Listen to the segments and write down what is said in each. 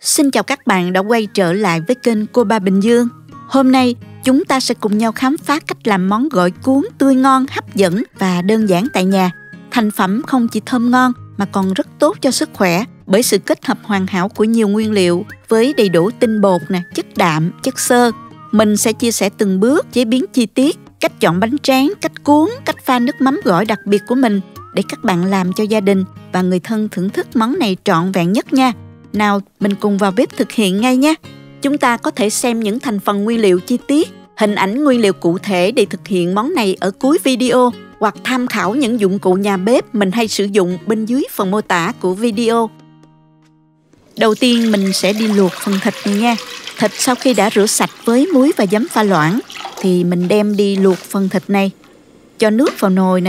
Xin chào các bạn đã quay trở lại với kênh Cô Ba Bình Dương. Hôm nay chúng ta sẽ cùng nhau khám phá cách làm món gỏi cuốn tươi ngon, hấp dẫn và đơn giản tại nhà. Thành phẩm không chỉ thơm ngon mà còn rất tốt cho sức khỏe bởi sự kết hợp hoàn hảo của nhiều nguyên liệu với đầy đủ tinh bột, chất đạm, chất xơ. Mình sẽ chia sẻ từng bước chế biến chi tiết, cách chọn bánh tráng, cách cuốn, cách pha nước mắm gỏi đặc biệt của mình để các bạn làm cho gia đình và người thân thưởng thức món này trọn vẹn nhất nha. Nào, mình cùng vào bếp thực hiện ngay nhé. Chúng ta có thể xem những thành phần nguyên liệu chi tiết, hình ảnh nguyên liệu cụ thể để thực hiện món này ở cuối video, hoặc tham khảo những dụng cụ nhà bếp mình hay sử dụng bên dưới phần mô tả của video. Đầu tiên mình sẽ đi luộc phần thịt này nha. Thịt sau khi đã rửa sạch với muối và giấm pha loãng thì mình đem đi luộc phần thịt này. Cho nước vào nồi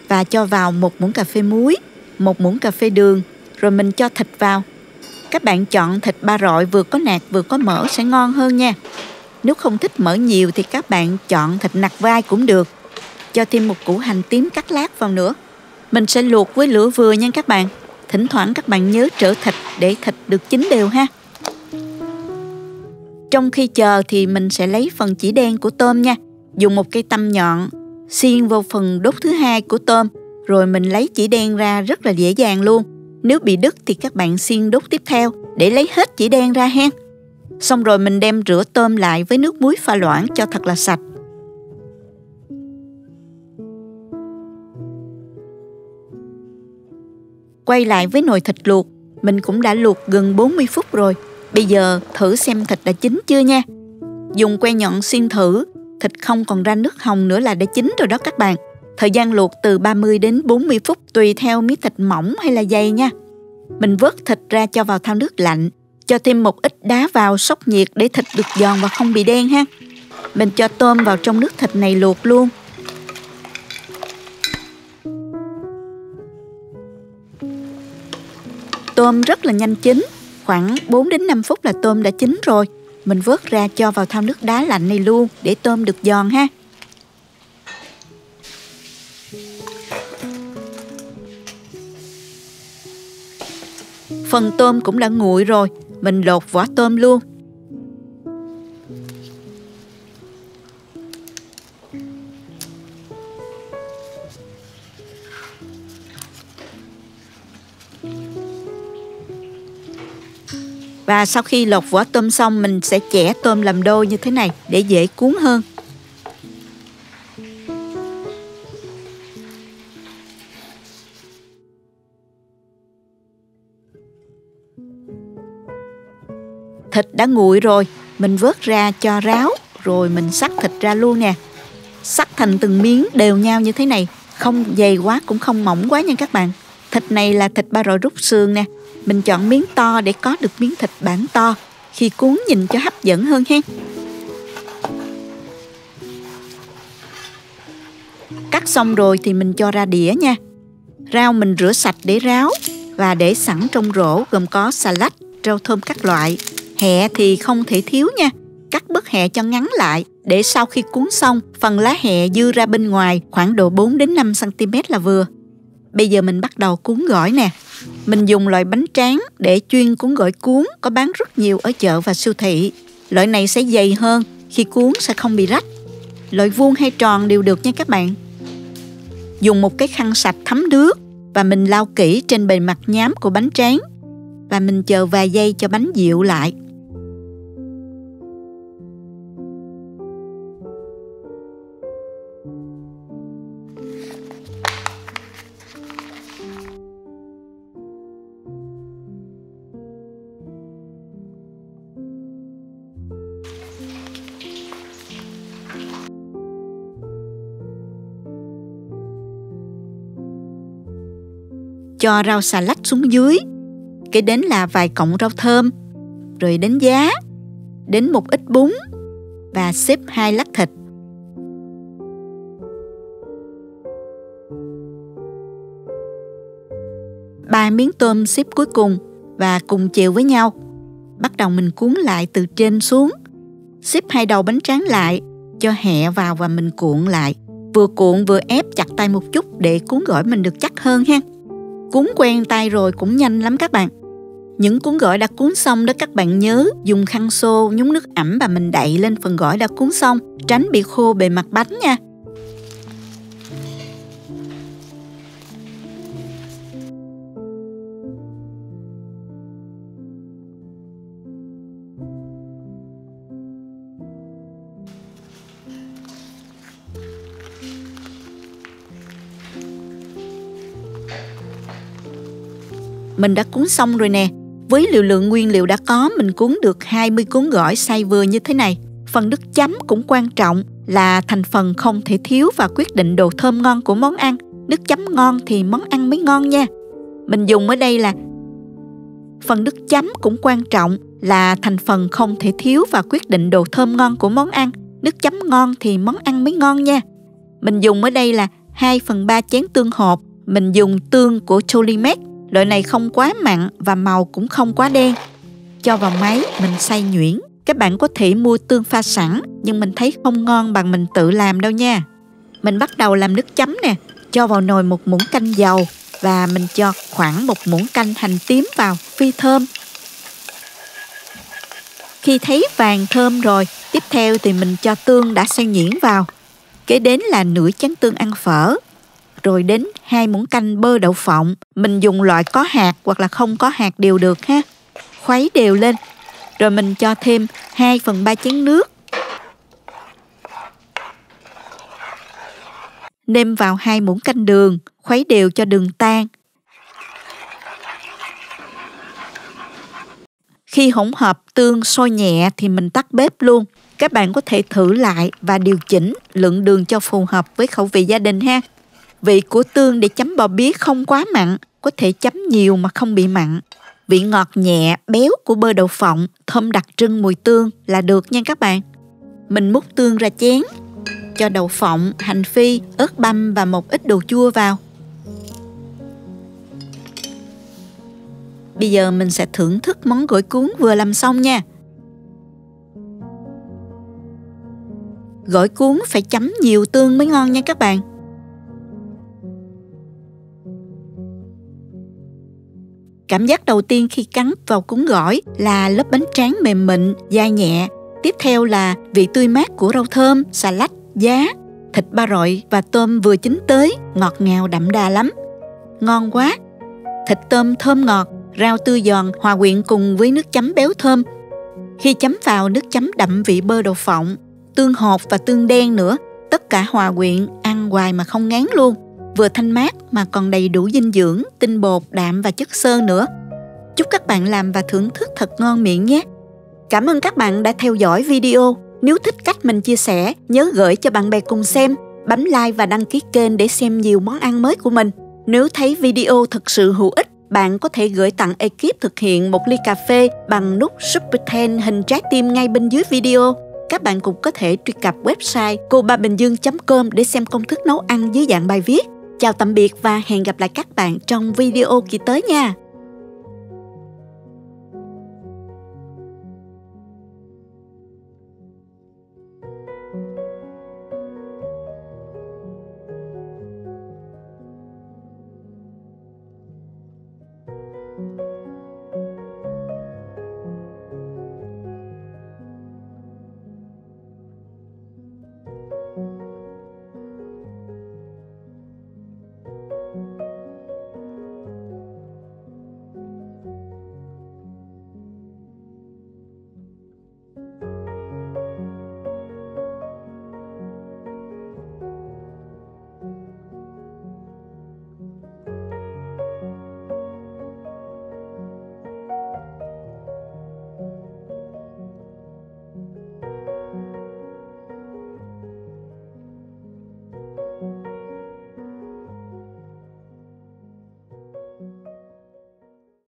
và cho vào 1 muỗng cà phê muối, 1 muỗng cà phê đường, rồi mình cho thịt vào. Các bạn chọn thịt ba rọi vừa có nạc vừa có mỡ sẽ ngon hơn nha. Nếu không thích mỡ nhiều thì các bạn chọn thịt nạc vai cũng được. Cho thêm 1 củ hành tím cắt lát vào nữa. Mình sẽ luộc với lửa vừa nha các bạn. Thỉnh thoảng các bạn nhớ trở thịt để thịt được chín đều ha. Trong khi chờ thì mình sẽ lấy phần chỉ đen của tôm nha. Dùng một cây tăm nhọn xiên vào phần đốt thứ hai của tôm, rồi mình lấy chỉ đen ra rất là dễ dàng luôn. Nếu bị đứt thì các bạn xiên đốt tiếp theo để lấy hết chỉ đen ra hen. Xong rồi mình đem rửa tôm lại với nước muối pha loãng cho thật là sạch. Quay lại với nồi thịt luộc, mình cũng đã luộc gần 40 phút rồi. Bây giờ thử xem thịt đã chín chưa nha. Dùng que nhọn xiên thử, thịt không còn ra nước hồng nữa là đã chín rồi đó các bạn. Thời gian luộc từ 30 đến 40 phút tùy theo miếng thịt mỏng hay là dày nha. Mình vớt thịt ra cho vào thau nước lạnh, cho thêm một ít đá vào sốc nhiệt để thịt được giòn và không bị đen ha. Mình cho tôm vào trong nước thịt này luộc luôn. Tôm rất là nhanh chín, khoảng 4 đến 5 phút là tôm đã chín rồi. Mình vớt ra cho vào thau nước đá lạnh này luôn để tôm được giòn ha. Phần tôm cũng đã nguội rồi, mình lột vỏ tôm luôn. Và sau khi lột vỏ tôm xong, mình sẽ chẻ tôm làm đôi như thế này để dễ cuốn hơn. Thịt đã nguội rồi, mình vớt ra cho ráo, rồi mình xắt thịt ra luôn nè. Xắt thành từng miếng đều nhau như thế này, không dày quá cũng không mỏng quá nha các bạn. Thịt này là thịt ba rọi rút xương nè. Mình chọn miếng to để có được miếng thịt bản to, khi cuốn nhìn cho hấp dẫn hơn ha. Cắt xong rồi thì mình cho ra đĩa nha. Rau mình rửa sạch để ráo và để sẵn trong rổ gồm có xà lách, rau thơm các loại. Hẹ thì không thể thiếu nha. Cắt bớt hẹ cho ngắn lại để sau khi cuốn xong, phần lá hẹ dư ra bên ngoài khoảng độ 4 đến 5 cm là vừa. Bây giờ mình bắt đầu cuốn gỏi nè. Mình dùng loại bánh tráng để chuyên cuốn gỏi cuốn, có bán rất nhiều ở chợ và siêu thị. Loại này sẽ dày hơn, khi cuốn sẽ không bị rách. Loại vuông hay tròn đều được nha các bạn. Dùng một cái khăn sạch thấm nước và mình lau kỹ trên bề mặt nhám của bánh tráng. Và mình chờ vài giây cho bánh dịu lại. Cho rau xà lách xuống dưới. Kế đến là vài cọng rau thơm, rồi đến giá, đến một ít bún và xếp 2 lát thịt. Ba miếng tôm xếp cuối cùng và cùng chiều với nhau. Bắt đầu mình cuốn lại từ trên xuống. Xếp 2 đầu bánh tráng lại, cho hẹ vào và mình cuộn lại. Vừa cuộn vừa ép chặt tay một chút để cuốn gỏi mình được chắc hơn ha. Cuốn quen tay rồi cũng nhanh lắm các bạn. Những cuốn gỏi đã cuốn xong đó, các bạn nhớ dùng khăn xô nhúng nước ẩm và mình đậy lên phần gỏi đã cuốn xong, tránh bị khô bề mặt bánh nha. Mình đã cuốn xong rồi nè. Với liều lượng nguyên liệu đã có, mình cuốn được 20 cuốn gỏi xay vừa như thế này. Phần nước chấm cũng quan trọng, là thành phần không thể thiếu và quyết định độ thơm ngon của món ăn. Nước chấm ngon thì món ăn mới ngon nha. Mình dùng ở đây là phần nước chấm cũng quan trọng, là thành phần không thể thiếu và quyết định độ thơm ngon của món ăn. Nước chấm ngon thì món ăn mới ngon nha. Mình dùng ở đây là 2/3 chén tương hột. Mình dùng tương của Cholimax. Loại này không quá mặn và màu cũng không quá đen. Cho vào máy mình xay nhuyễn. Các bạn có thể mua tương pha sẵn, nhưng mình thấy không ngon bằng mình tự làm đâu nha. Mình bắt đầu làm nước chấm nè. Cho vào nồi 1 muỗng canh dầu và mình cho khoảng 1 muỗng canh hành tím vào phi thơm. Khi thấy vàng thơm rồi, tiếp theo thì mình cho tương đã xay nhuyễn vào. Kế đến là nửa chén tương ăn phở. Rồi đến 2 muỗng canh bơ đậu phộng. Mình dùng loại có hạt hoặc là không có hạt đều được ha. Khuấy đều lên. Rồi mình cho thêm 2/3 chén nước. Nêm vào 2 muỗng canh đường. Khuấy đều cho đường tan. Khi hỗn hợp tương sôi nhẹ thì mình tắt bếp luôn. Các bạn có thể thử lại và điều chỉnh lượng đường cho phù hợp với khẩu vị gia đình ha. Vị của tương để chấm bò bía không quá mặn, có thể chấm nhiều mà không bị mặn. Vị ngọt nhẹ, béo của bơ đậu phộng, thơm đặc trưng mùi tương là được nha các bạn. Mình múc tương ra chén, cho đậu phộng, hành phi, ớt băm và một ít đồ chua vào. Bây giờ mình sẽ thưởng thức món gỏi cuốn vừa làm xong nha. Gỏi cuốn phải chấm nhiều tương mới ngon nha các bạn. Cảm giác đầu tiên khi cắn vào cuốn gỏi là lớp bánh tráng mềm mịn, dai nhẹ. Tiếp theo là vị tươi mát của rau thơm, xà lách, giá, thịt ba rọi và tôm vừa chín tới, ngọt ngào đậm đà lắm. Ngon quá! Thịt tôm thơm ngọt, rau tươi giòn hòa quyện cùng với nước chấm béo thơm. Khi chấm vào nước chấm đậm vị bơ đậu phộng, tương hột và tương đen nữa, tất cả hòa quyện, ăn hoài mà không ngán luôn. Vừa thanh mát mà còn đầy đủ dinh dưỡng, tinh bột, đạm và chất xơ nữa. Chúc các bạn làm và thưởng thức thật ngon miệng nhé. Cảm ơn các bạn đã theo dõi video. Nếu thích cách mình chia sẻ, nhớ gửi cho bạn bè cùng xem, bấm like và đăng ký kênh để xem nhiều món ăn mới của mình. Nếu thấy video thật sự hữu ích, bạn có thể gửi tặng ekip thực hiện một ly cà phê bằng nút Super Thanks hình trái tim ngay bên dưới video. Các bạn cũng có thể truy cập website cobabình-dương.com để xem công thức nấu ăn dưới dạng bài viết. Chào tạm biệt và hẹn gặp lại các bạn trong video kỳ tới nha.